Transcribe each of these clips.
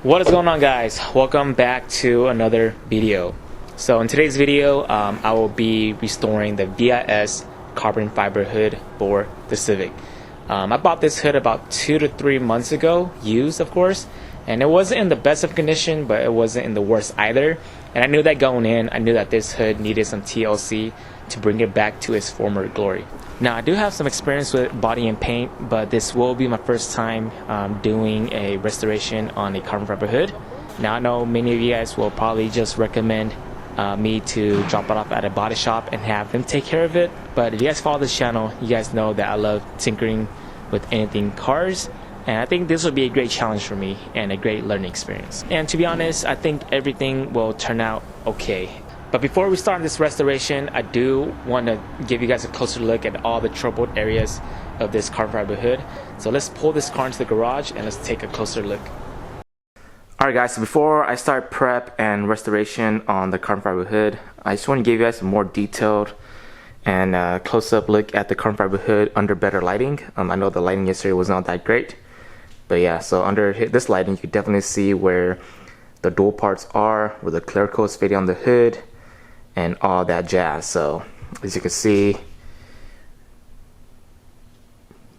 What is going on, guys? Welcome back to another video. So in today's video I will be restoring the VIS carbon fiber hood for the Civic. I bought this hood about 2 to 3 months ago, used of course, and it wasn't in the best of condition, but it wasn't in the worst either. And I knew that going in, I knew that this hood needed some TLC to bring it back to its former glory. Now I do have some experience with body and paint, but this will be my first time doing a restoration on a carbon fiber hood. Now I know many of you guys will probably just recommend me to drop it off at a body shop and have them take care of it, but if you guys follow this channel, you guys know that I love tinkering with anything cars, and I think this will be a great challenge for me and a great learning experience. And to be honest, I think everything will turn out okay. But before we start this restoration, I do want to give you guys a closer look at all the troubled areas of this carbon fiber hood. So let's pull this car into the garage and let's take a closer look. Alright guys, so before I start prep and restoration on the carbon fiber hood, I just want to give you guys a more detailed and close-up look at the carbon fiber hood under better lighting. I know the lighting yesterday was not that great, but yeah, so under this lighting you can definitely see where the dual parts are, where the clear coat is fading on the hood, and all that jazz. So as you can see,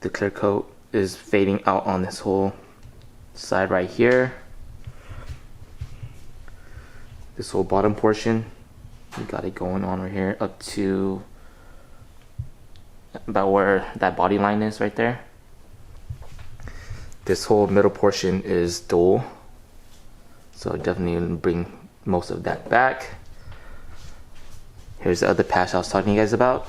the clear coat is fading out on this whole side right here. This whole bottom portion, we got it going on right here up to about where that body line is right there. This whole middle portion is dual, so definitely bring most of that back. Here's the other patch I was talking to you guys about.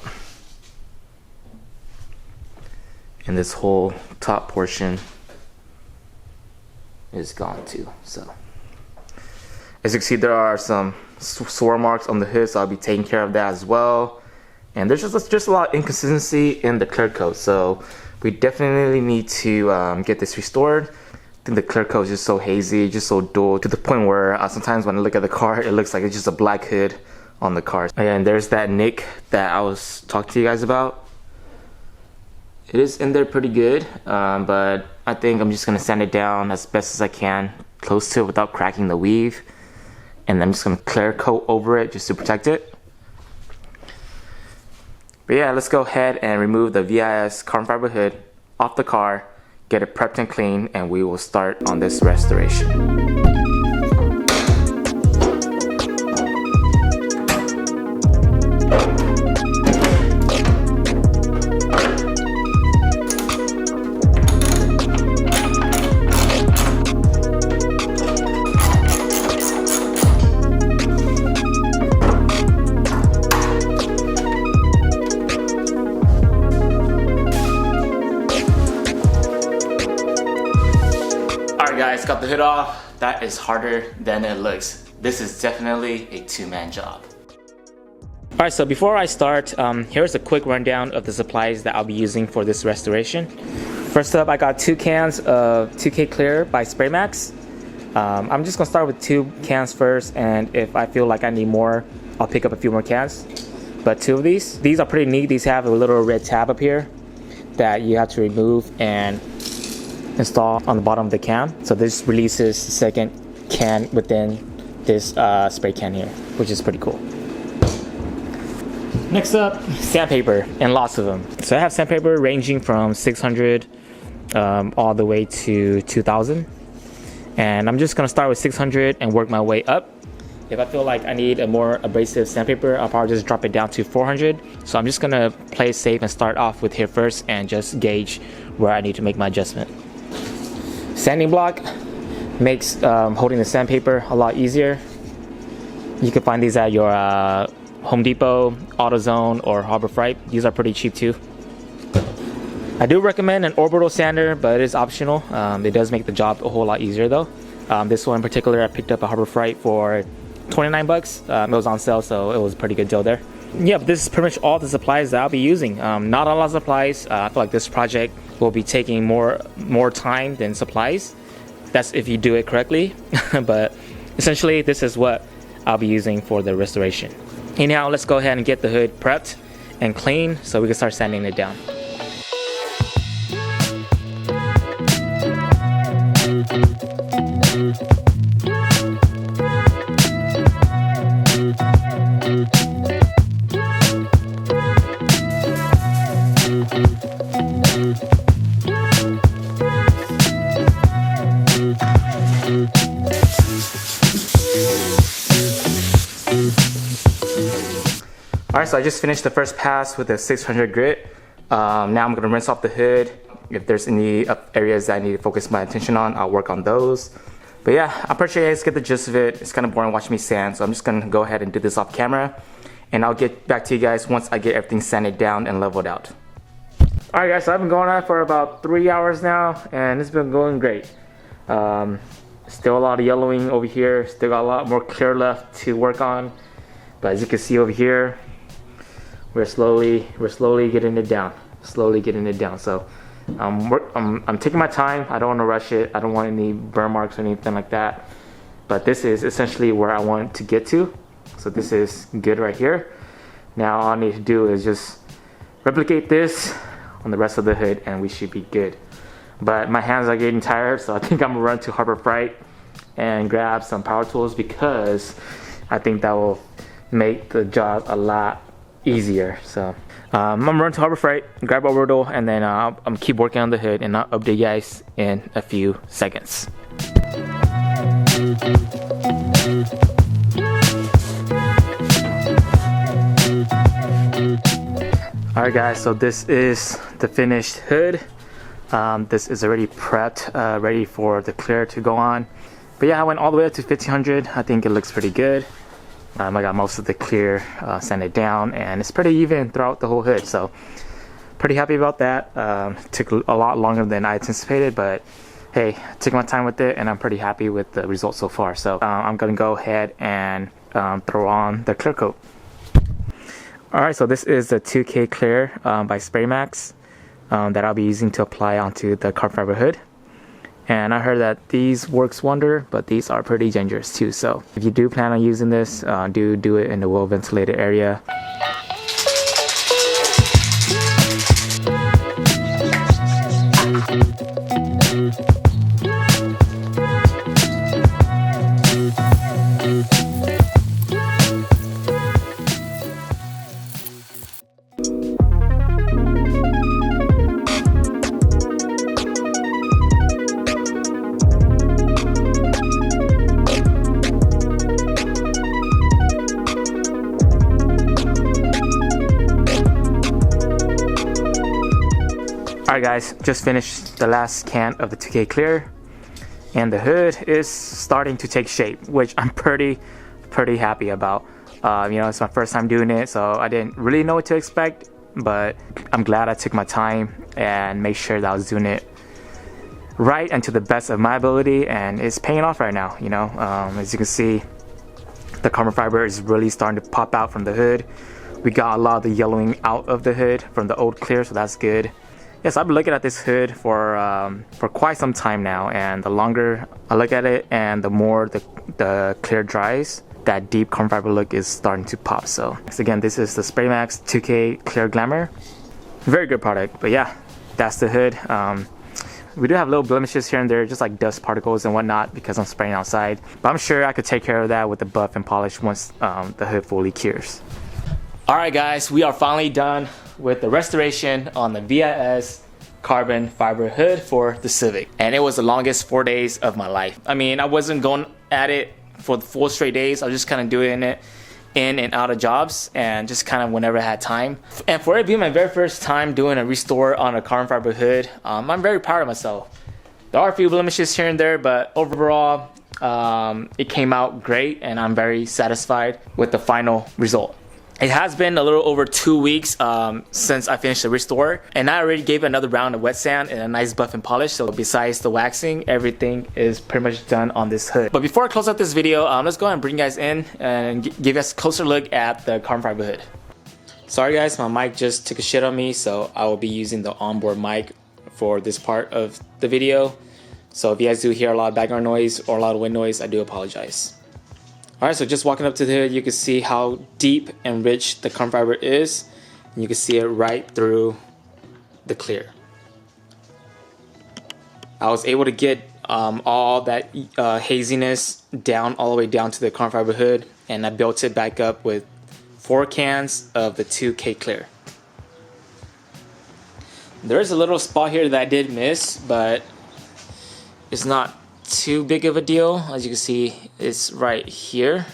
And this whole top portion is gone too. So as you can see, there are some swirl marks on the hood, so I'll be taking care of that as well. And there's just a lot of inconsistency in the clear coat, so we definitely need to get this restored. I think the clear coat is just so hazy, just so dull, to the point where sometimes when I look at the car, it looks like it's just a black hood on the car. And there's that nick that I was talking to you guys about. It is in there pretty good, but I think I'm just gonna sand it down as best as I can, close to it without cracking the weave. And I'm just gonna clear coat over it just to protect it. But yeah, let's go ahead and remove the VIS carbon fiber hood off the car, get it prepped and clean, and we will start on this restoration. Guys, got the hood off. That is harder than it looks. This is definitely a two-man job. Alright, so before I start, here's a quick rundown of the supplies that I'll be using for this restoration. First up, I got 2 cans of 2K Clear by Spray Max. I'm just gonna start with 2 cans first, and if I feel like I need more, I'll pick up a few more cans. But 2 of these are pretty neat. These have a little red tab up here that you have to remove and install on the bottom of the can. So this releases the second can within this spray can here, which is pretty cool. Next up, sandpaper, and lots of them. So I have sandpaper ranging from 600 all the way to 2000. And I'm just gonna start with 600 and work my way up. If I feel like I need a more abrasive sandpaper, I'll probably just drop it down to 400. So I'm just gonna play safe and start off with here first and just gauge where I need to make my adjustment. Sanding block makes holding the sandpaper a lot easier. You can find these at your Home Depot, AutoZone, or Harbor Freight. These are pretty cheap too. I do recommend an orbital sander, but it is optional. It does make the job a whole lot easier though. This one in particular I picked up at Harbor Freight for 29 bucks. It was on sale, so it was a pretty good deal there. Yeah, but this is pretty much all the supplies that I'll be using. Not a lot of supplies. I feel like this project will be taking more time than supplies. That's if you do it correctly. But essentially, this is what I'll be using for the restoration. Anyhow, let's go ahead and get the hood prepped and clean so we can start sanding it down. Alright, so I just finished the first pass with a 600 grit. Now I'm going to rinse off the hood. If there's any areas that I need to focus my attention on, I'll work on those. But yeah, I'm pretty sure you guys get the gist of it. It's kind of boring watching me sand, so I'm just going to go ahead and do this off camera. And I'll get back to you guys once I get everything sanded down and leveled out. Alright guys, so I've been going on for about 3 hours now, and it's been going great. Still a lot of yellowing over here. Still got a lot more clear left to work on. But as you can see over here, we're slowly getting it down. So I'm taking my time. I don't want to rush it. I don't want any burn marks or anything like that. But this is essentially where I want to get to. So this is good right here. Now all I need to do is just replicate this on the rest of the hood and we should be good. But my hands are getting tired, so I think I'm gonna run to Harbor Freight and grab some power tools because I think that will make the job a lot easier. So I'm gonna run to Harbor Freight, grab a rotor, and then I'm keep working on the hood, and I'll update you guys in a few seconds. Alright guys, so this is the finished hood. This is already prepped, ready for the clear to go on. But yeah, I went all the way up to 1500. I think it looks pretty good. I got most of the clear sanded down, and it's pretty even throughout the whole hood, so pretty happy about that. Took a lot longer than I anticipated, but hey, took my time with it, and I'm pretty happy with the results so far. So I'm gonna go ahead and throw on the clear coat. Alright, so this is the 2K clear by SprayMax that I'll be using to apply onto the carbon fiber hood. And I heard that these works wonder, but these are pretty dangerous too. So if you do plan on using this, do it in a well ventilated area. Alright guys, just finished the last can of the 2K clear, and the hood is starting to take shape, which I'm pretty happy about. You know, it's my first time doing it, so I didn't really know what to expect, but I'm glad I took my time and made sure that I was doing it right and to the best of my ability, and it's paying off right now. You know, as you can see, the carbon fiber is really starting to pop out from the hood. We got a lot of the yellowing out of the hood from the old clear, so that's good. Yes, I've been looking at this hood for quite some time now, and the longer I look at it and the more the clear dries, that deep carbon fiber look is starting to pop. So again, this is the SprayMax 2K Clear Glamour. Very good product. But yeah, that's the hood. We do have little blemishes here and there, just like dust particles and whatnot, because I'm spraying outside. But I'm sure I could take care of that with the buff and polish once the hood fully cures. Alright guys, we are finally done with the restoration on the VIS carbon fiber hood for the Civic, and it was the longest 4 days of my life. I mean, I wasn't going at it for the full straight days. I was just kind of doing it in and out of jobs and just kind of whenever I had time. And for it being my very first time doing a restore on a carbon fiber hood, I'm very proud of myself. There are a few blemishes here and there, but overall it came out great, and I'm very satisfied with the final result. It has been a little over 2 weeks since I finished the restore, and I already gave it another round of wet sand and a nice buff and polish. So besides the waxing, everything is pretty much done on this hood. But before I close out this video, let's go ahead and bring you guys in and give you guys a closer look at the carbon fiber hood. Sorry guys, my mic just took a shit on me, so I will be using the onboard mic for this part of the video. So if you guys do hear a lot of background noise or a lot of wind noise, I do apologize. Alright, so just walking up to the hood, you can see how deep and rich the carbon fiber is. And you can see it right through the clear. I was able to get all that haziness down all the way down to the carbon fiber hood, and I built it back up with 4 cans of the 2K clear. There's a little spot here that I did miss, but it's not too big of a deal. As you can see, it's right here.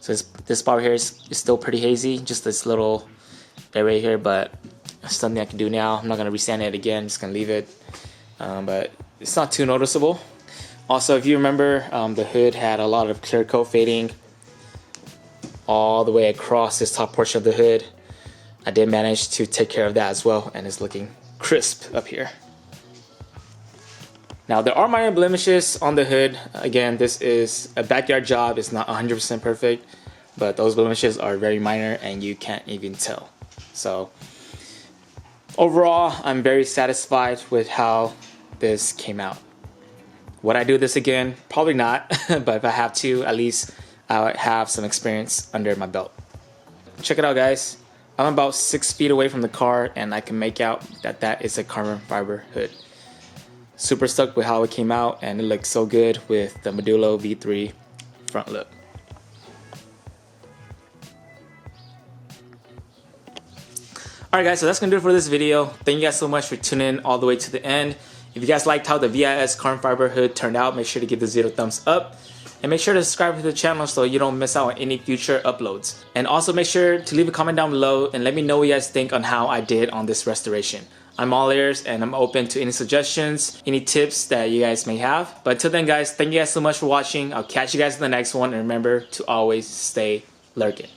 So this spot here is still pretty hazy, just this little area here, but it's something I can do now. I'm not gonna resand it again, just gonna leave it. But it's not too noticeable. Also, if you remember, the hood had a lot of clear coat fading all the way across this top portion of the hood. I did manage to take care of that as well, and it's looking crisp up here. Now, there are minor blemishes on the hood. Again, this is a backyard job. It's not 100% perfect, but those blemishes are very minor and you can't even tell. So overall, I'm very satisfied with how this came out. Would I do this again? Probably not, but if I have to, at least I would have some experience under my belt. Check it out, guys. I'm about 6 feet away from the car and I can make out that that is a carbon fiber hood. Super stoked with how it came out, and it looks so good with the Modulo V3 front look. Alright guys, so that's going to do it for this video. Thank you guys so much for tuning in all the way to the end. If you guys liked how the VIS carbon fiber hood turned out, make sure to give the video a thumbs up. And make sure to subscribe to the channel so you don't miss out on any future uploads. And also make sure to leave a comment down below and let me know what you guys think on how I did on this restoration. I'm all ears and I'm open to any suggestions, any tips that you guys may have. But until then guys, thank you guys so much for watching. I'll catch you guys in the next one, and remember to always stay lurking.